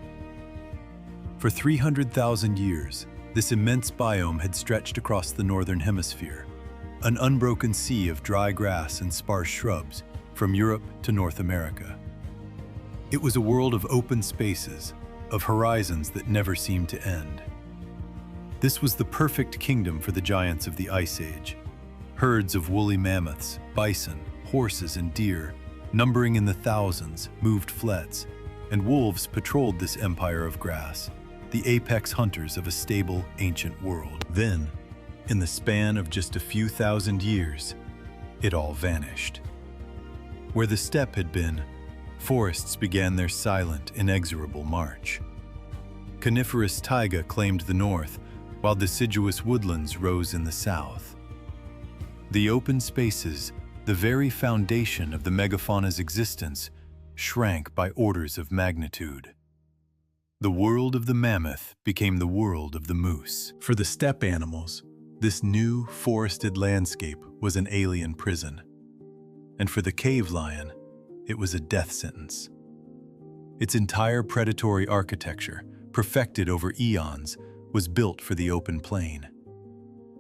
For 300,000 years, this immense biome had stretched across the northern hemisphere, an unbroken sea of dry grass and sparse shrubs from Europe to North America. It was a world of open spaces, of horizons that never seemed to end. This was the perfect kingdom for the giants of the Ice Age. Herds of woolly mammoths, bison, horses, and deer, numbering in the thousands, moved flets, and wolves patrolled this empire of grass, the apex hunters of a stable, ancient world. Then, In the span of just a few thousand years, it all vanished. Where the steppe had been, forests began their silent, inexorable march. Coniferous taiga claimed the north, while deciduous woodlands rose in the south. The open spaces, the very foundation of the megafauna's existence, shrank by orders of magnitude. The world of the mammoth became the world of the moose. For the steppe animals, this new, forested landscape was an alien prison. And for the cave lion, it was a death sentence. Its entire predatory architecture, perfected over eons, was built for the open plain.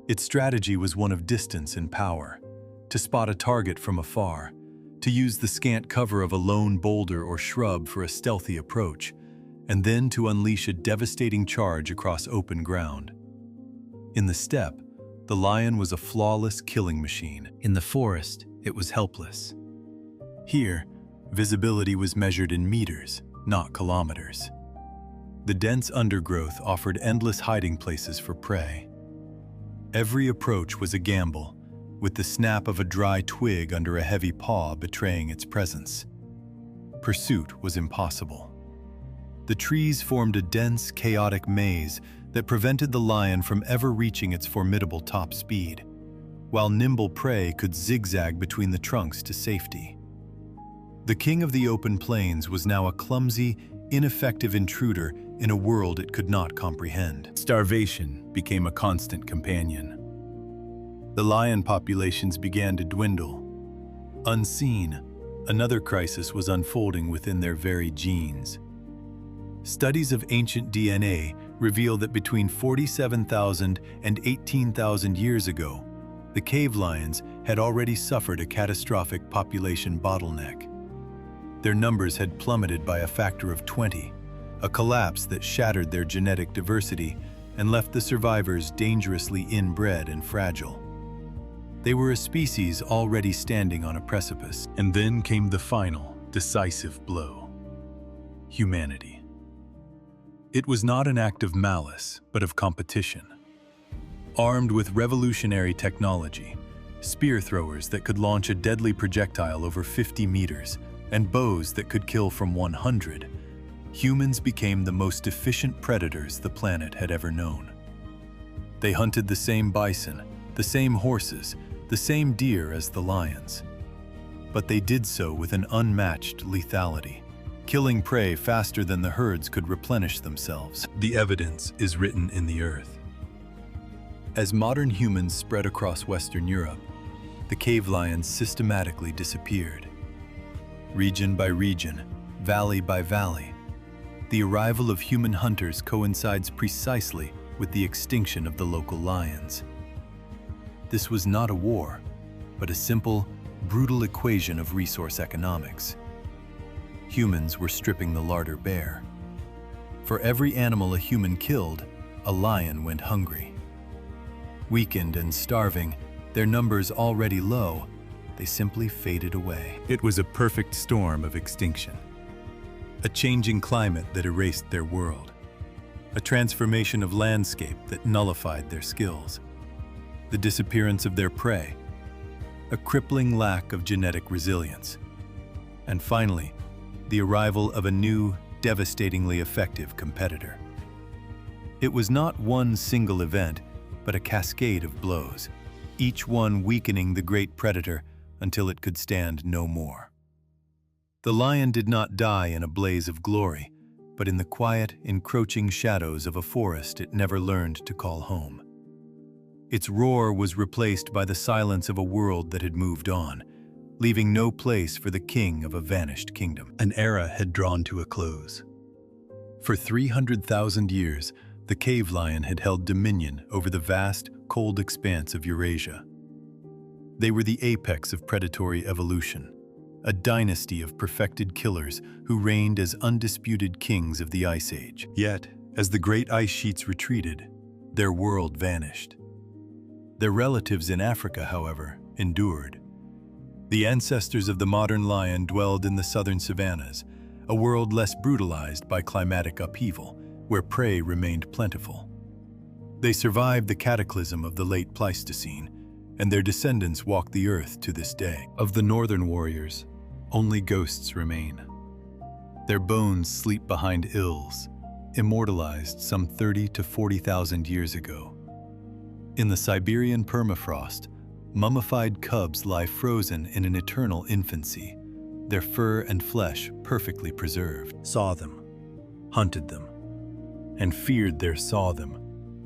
Its strategy was one of distance and power, to spot a target from afar, to use the scant cover of a lone boulder or shrub for a stealthy approach, and then to unleash a devastating charge across open ground. In the steppe, the lion was a flawless killing machine. In the forest, it was helpless. Here, visibility was measured in meters, not kilometers. The dense undergrowth offered endless hiding places for prey. Every approach was a gamble, with the snap of a dry twig under a heavy paw betraying its presence. Pursuit was impossible. The trees formed a dense, chaotic maze that prevented the lion from ever reaching its formidable top speed, while nimble prey could zigzag between the trunks to safety. The king of the open plains was now a clumsy, ineffective intruder in a world it could not comprehend. Starvation became a constant companion. The lion populations began to dwindle. Unseen, another crisis was unfolding within their very genes. Studies of ancient DNA reveal that between 47,000 and 18,000 years ago, the cave lions had already suffered a catastrophic population bottleneck. Their numbers had plummeted by a factor of 20, a collapse that shattered their genetic diversity and left the survivors dangerously inbred and fragile. They were a species already standing on a precipice. And then came the final, decisive blow: humanity. It was not an act of malice, but of competition. Armed with revolutionary technology, spear throwers that could launch a deadly projectile over 50 meters, and bows that could kill from 100, humans became the most efficient predators the planet had ever known. They hunted the same bison, the same horses, the same deer as the lions. But they did so with an unmatched lethality, killing prey faster than the herds could replenish themselves. The evidence is written in the earth. As modern humans spread across Western Europe, the cave lions systematically disappeared. Region by region, valley by valley, the arrival of human hunters coincides precisely with the extinction of the local lions. This was not a war, but a simple, brutal equation of resource economics. Humans were stripping the larder bare. For every animal a human killed, a lion went hungry. Weakened and starving, their numbers already low, they simply faded away. It was a perfect storm of extinction. A changing climate that erased their world. A transformation of landscape that nullified their skills. The disappearance of their prey. A crippling lack of genetic resilience. And finally, the arrival of a new, devastatingly effective competitor. It was not one single event, but a cascade of blows, each one weakening the great predator until it could stand no more. The lion did not die in a blaze of glory, but in the quiet, encroaching shadows of a forest it never learned to call home. Its roar was replaced by the silence of a world that had moved on, leaving no place for the king of a vanished kingdom. An era had drawn to a close. For 300,000 years, the cave lion had held dominion over the vast, cold expanse of Eurasia. They were the apex of predatory evolution, a dynasty of perfected killers who reigned as undisputed kings of the Ice Age. Yet, as the great ice sheets retreated, their world vanished. Their relatives in Africa, however, endured. The ancestors of the modern lion dwelled in the southern savannas, a world less brutalized by climatic upheaval, where prey remained plentiful. They survived the cataclysm of the late Pleistocene, and their descendants walk the earth to this day. Of the northern warriors, only ghosts remain. Their bones sleep behind hills, immortalized some 30 to 40,000 years ago. In the Siberian permafrost, mummified cubs lie frozen in an eternal infancy, their fur and flesh perfectly preserved. Saw them, hunted them, and feared their saw them,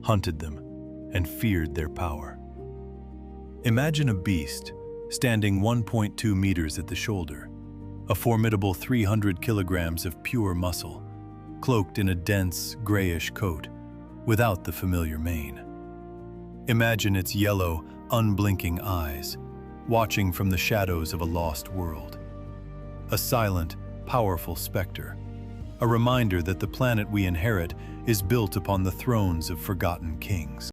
hunted them, and feared their power. Imagine a beast standing 1.2 meters at the shoulder, a formidable 300 kilograms of pure muscle, cloaked in a dense, grayish coat, without the familiar mane. Imagine its yellow, unblinking eyes, watching from the shadows of a lost world. A silent, powerful specter, a reminder that the planet we inherit is built upon the thrones of forgotten kings.